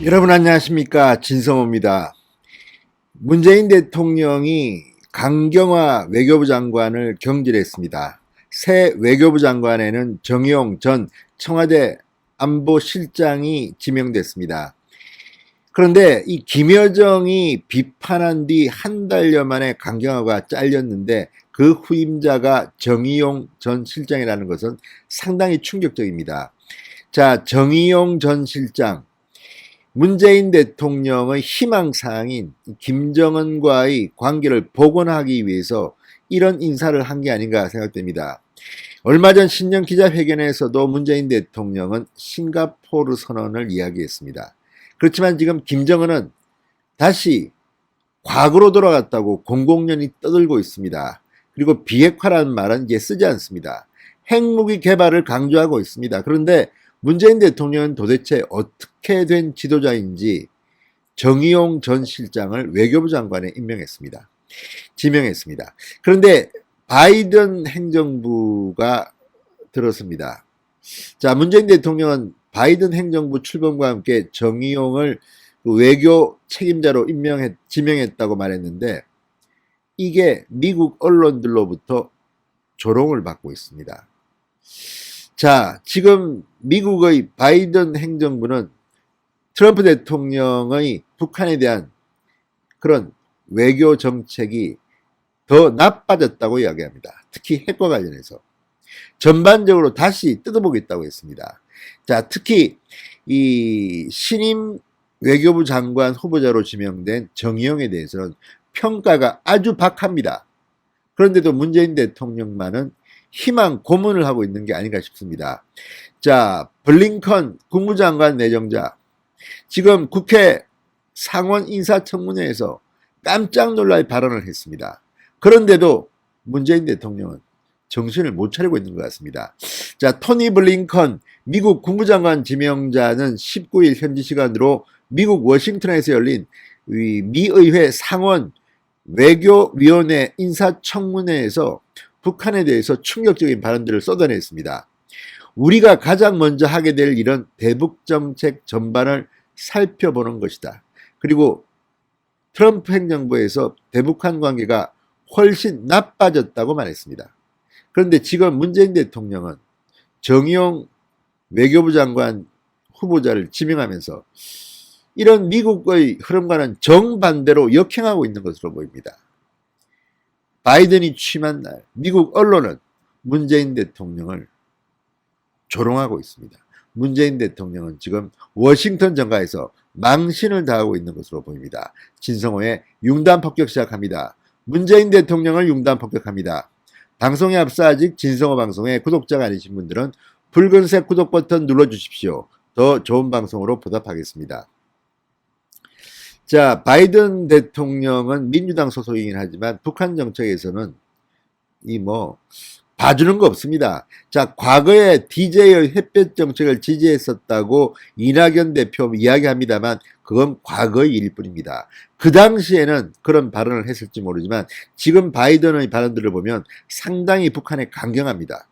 여러분 안녕하십니까, 진성호입니다. 문재인 대통령이 강경화 외교부 장관을 경질했습니다. 새 외교부 장관에는 정의용 전 청와대 안보실장이 지명됐습니다. 그런데 이 김여정이 비판한 뒤 한 달여 만에 강경화가 잘렸는데 그 후임자가 정의용 전 실장이라는 것은 상당히 충격적입니다. 자, 정의용 전 실장, 문재인 대통령의 희망사항인 김정은과의 관계를 복원하기 위해서 이런 인사를 한 게 아닌가 생각됩니다. 얼마 전 신년 기자회견에서도 문재인 대통령은 싱가포르 선언을 이야기했습니다. 그렇지만 지금 김정은은 다시 과거로 돌아갔다고 공공연히 떠들고 있습니다. 그리고 비핵화라는 말은 이제 쓰지 않습니다. 핵무기 개발을 강조하고 있습니다. 그런데 문재인 대통령은 도대체 어떻게 된 지도자인지 정의용 전 실장을 외교부 장관에 지명했습니다. 그런데 바이든 행정부가 들었습니다. 자, 문재인 대통령은 바이든 행정부 출범과 함께 정의용을 외교 책임자로 지명했다고 말했는데 이게 미국 언론들로부터 조롱을 받고 있습니다. 자, 지금 미국의 바이든 행정부는 트럼프 대통령의 북한에 대한 그런 외교 정책이 더 나빠졌다고 이야기합니다. 특히 핵과 관련해서 전반적으로 다시 뜯어보겠다고 했습니다. 자, 특히 이 신임 외교부 장관 후보자로 지명된 정의용에 대해서는 평가가 아주 박합니다. 그런데도 문재인 대통령만은 희망 고문을 하고 있는 게 아닌가 싶습니다. 자, 블링컨 국무장관 내정자, 지금 국회 상원 인사청문회에서 깜짝 놀랄 발언을 했습니다. 그런데도 문재인 대통령은 정신을 못 차리고 있는 것 같습니다. 자, 토니 블링컨 미국 국무장관 지명자는 19일 현지 시간으로 미국 워싱턴에서 열린 미의회 상원 외교위원회 인사청문회에서 북한에 대해서 충격적인 발언들을 쏟아냈습니다. 우리가 가장 먼저 하게 될 일은 대북 정책 전반을 살펴보는 것이다. 그리고 트럼프 행정부에서 대북한 관계가 훨씬 나빠졌다고 말했습니다. 그런데 지금 문재인 대통령은 정의용 외교부 장관 후보자를 지명하면서 이런 미국의 흐름과는 정반대로 역행하고 있는 것으로 보입니다. 바이든이 취임한 날 미국 언론은 문재인 대통령을 조롱하고 있습니다. 문재인 대통령은 지금 워싱턴 정가에서 망신을 당하고 있는 것으로 보입니다. 진성호의 융단 폭격 시작합니다. 문재인 대통령을 융단 폭격합니다. 방송에 앞서 아직 진성호 방송의 구독자가 아니신 분들은 붉은색 구독 버튼 눌러주십시오. 더 좋은 방송으로 보답하겠습니다. 자, 바이든 대통령은 민주당 소속이긴 하지만 북한 정책에서는 봐주는 거 없습니다. 자, 과거에 DJ의 햇볕 정책을 지지했었다고 이낙연 대표 이야기합니다만 그건 과거의 일일 뿐입니다. 그 당시에는 그런 발언을 했을지 모르지만 지금 바이든의 발언들을 보면 상당히 북한에 강경합니다.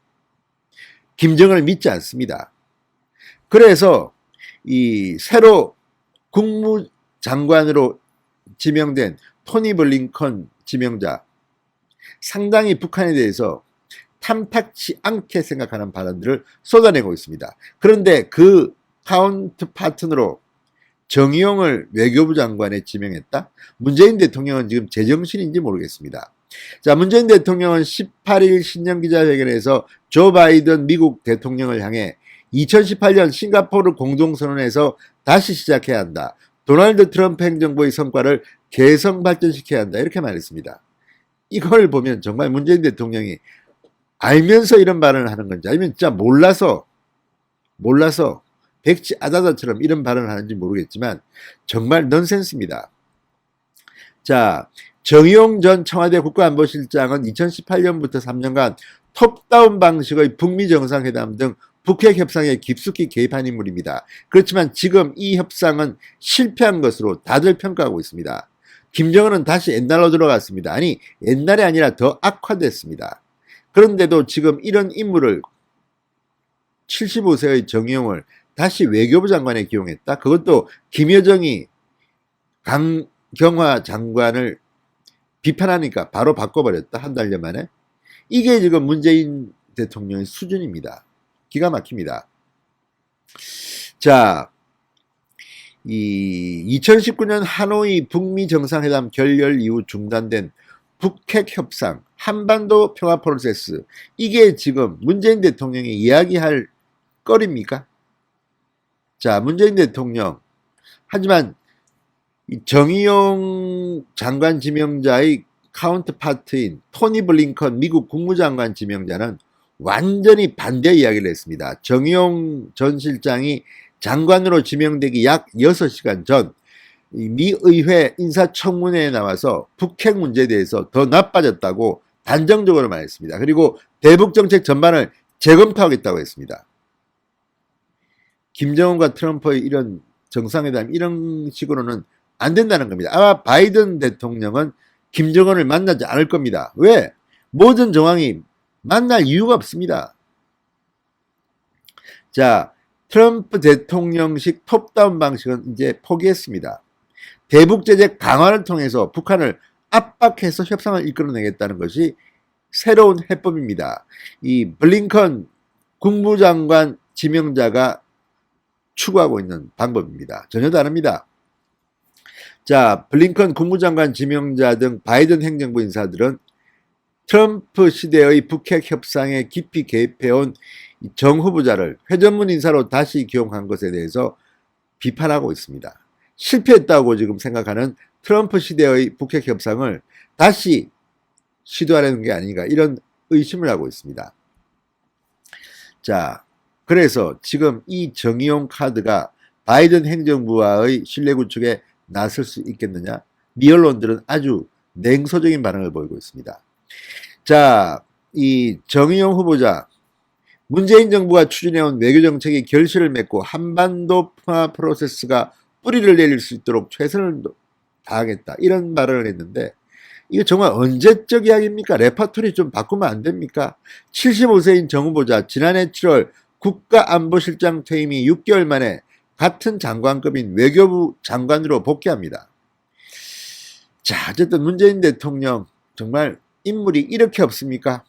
김정은을 믿지 않습니다. 그래서 이 새로 국무장관으로 지명된 토니 블링컨 지명자, 상당히 북한에 대해서 탐탁치 않게 생각하는 발언들을 쏟아내고 있습니다. 그런데 그 카운트파트너로 정의용을 외교부 장관에 지명했다? 문재인 대통령은 지금 제정신인지 모르겠습니다. 자, 문재인 대통령은 18일 신년 기자회견에서 조 바이든 미국 대통령을 향해 2018년 싱가포르 공동선언에서 다시 시작해야 한다. 도널드 트럼프 행정부의 성과를 개성 발전시켜야 한다. 이렇게 말했습니다. 이걸 보면 정말 문재인 대통령이 알면서 이런 발언을 하는 건지 아니면 진짜 몰라서 백지 아다다처럼 이런 발언을 하는지 모르겠지만 정말 넌센스입니다. 자, 정의용 전 청와대 국가안보실장은 2018년부터 3년간 톱다운 방식의 북미 정상회담 등 북핵 협상에 깊숙이 개입한 인물입니다. 그렇지만 지금 이 협상은 실패한 것으로 다들 평가하고 있습니다. 김정은은 다시 옛날로 들어갔습니다. 아니, 옛날이 아니라 더 악화됐습니다. 그런데도 지금 이런 인물을 75세의 정의용을 다시 외교부 장관에 기용했다. 그것도 김여정이 강경화 장관을 비판하니까 바로 바꿔버렸다. 한 달여 만에. 이게 지금 문재인 대통령의 수준입니다. 기가 막힙니다. 자, 이 2019년 하노이 북미 정상회담 결렬 이후 중단된 북핵 협상, 한반도 평화 프로세스, 이게 지금 문재인 대통령이 이야기할 거리입니까? 자, 문재인 대통령, 하지만 정의용 장관 지명자의 카운터파트인 토니 블링컨 미국 국무장관 지명자는 완전히 반대 이야기를 했습니다. 정의용 전 실장이 장관으로 지명되기 약 6시간 전 미 의회 인사청문회에 나와서 북핵 문제에 대해서 더 나빠졌다고 단정적으로 말했습니다. 그리고 대북 정책 전반을 재검토하겠다고 했습니다. 김정은과 트럼프의 이런 정상회담, 이런 식으로는 안 된다는 겁니다. 아마 바이든 대통령은 김정은을 만나지 않을 겁니다. 왜? 모든 정황이 만날 이유가 없습니다. 자, 트럼프 대통령식 톱다운 방식은 이제 포기했습니다. 대북 제재 강화를 통해서 북한을 압박해서 협상을 이끌어내겠다는 것이 새로운 해법입니다. 이 블링컨 국무장관 지명자가 추구하고 있는 방법입니다. 전혀 다릅니다. 자, 블링컨 국무장관 지명자 등 바이든 행정부 인사들은 트럼프 시대의 북핵 협상에 깊이 개입해온 정 후보자를 회전문 인사로 다시 기용한 것에 대해서 비판하고 있습니다. 실패했다고 지금 생각하는 트럼프 시대의 북핵 협상을 다시 시도하려는 게 아닌가, 이런 의심을 하고 있습니다. 자, 그래서 지금 이 정의용 카드가 바이든 행정부와의 신뢰 구축에 나설 수 있겠느냐? 미 언론들은 아주 냉소적인 반응을 보이고 있습니다. 자, 이 정의용 후보자, 문재인 정부가 추진해온 외교정책이 결실을 맺고 한반도 평화 프로세스가 뿌리를 내릴 수 있도록 최선을 다하겠다, 이런 발언을 했는데, 이거 정말 언제적 이야기입니까? 레퍼토리 좀 바꾸면 안 됩니까? 75세인 정 후보자, 지난해 7월 국가안보실장 퇴임 이 6개월 만에 같은 장관급인 외교부 장관으로 복귀합니다. 자, 어쨌든 문재인 대통령 정말 인물이 이렇게 없습니까?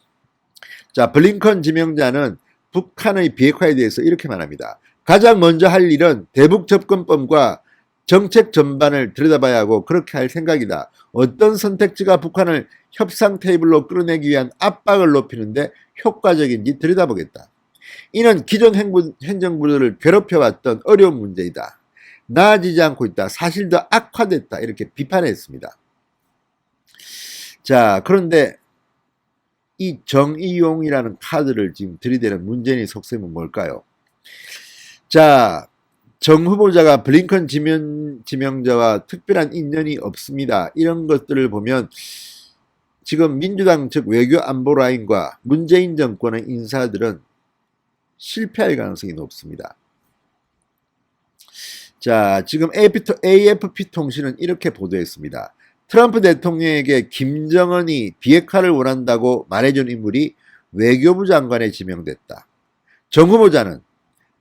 자, 블링컨 지명자는 북한의 비핵화에 대해서 이렇게 말합니다. 가장 먼저 할 일은 대북 접근법과 정책 전반을 들여다봐야 하고 그렇게 할 생각이다. 어떤 선택지가 북한을 협상 테이블로 끌어내기 위한 압박을 높이는데 효과적인지 들여다보겠다. 이는 기존 행정부들을 괴롭혀왔던 어려운 문제이다. 나아지지 않고 있다. 사실 더 악화됐다. 이렇게 비판했습니다. 자, 그런데 이 정의용이라는 카드를 지금 들이대는 문재인의 속셈은 뭘까요? 자, 정 후보자가 블링컨 지명자와 특별한 인연이 없습니다. 이런 것들을 보면 지금 민주당 즉 외교안보 라인과 문재인 정권의 인사들은 실패할 가능성이 높습니다. 자, 지금 AFP 통신은 이렇게 보도했습니다. 트럼프 대통령에게 김정은이 비핵화를 원한다고 말해준 인물이 외교부 장관에 지명됐다. 정 후보자는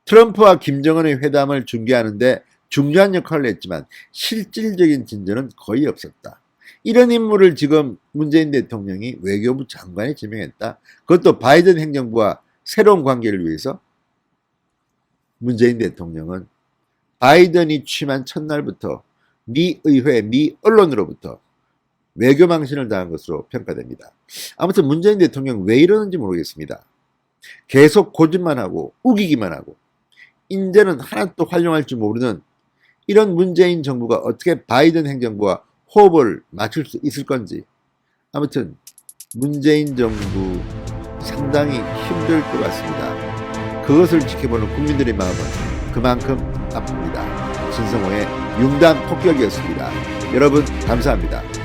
트럼프와 김정은의 회담을 중개하는데 중요한 역할을 했지만 실질적인 진전은 거의 없었다. 이런 인물을 지금 문재인 대통령이 외교부 장관에 지명했다. 그것도 바이든 행정부와 새로운 관계를 위해서. 문재인 대통령은 바이든이 취임한 첫날부터 미 의회, 미 언론으로부터 외교 망신을 당한 것으로 평가됩니다. 아무튼 문재인 대통령 왜 이러는지 모르겠습니다. 계속 고집만 하고 우기기만 하고 이제는 하나도 활용할 줄 모르는 이런 문재인 정부가 어떻게 바이든 행정부와 호흡을 맞출 수 있을 건지. 아무튼 문재인 정부 상당히 힘들 것 같습니다. 그것을 지켜보는 국민들의 마음은 그만큼 아픕니다. 진성호의 융단 폭격이었습니다. 여러분 감사합니다.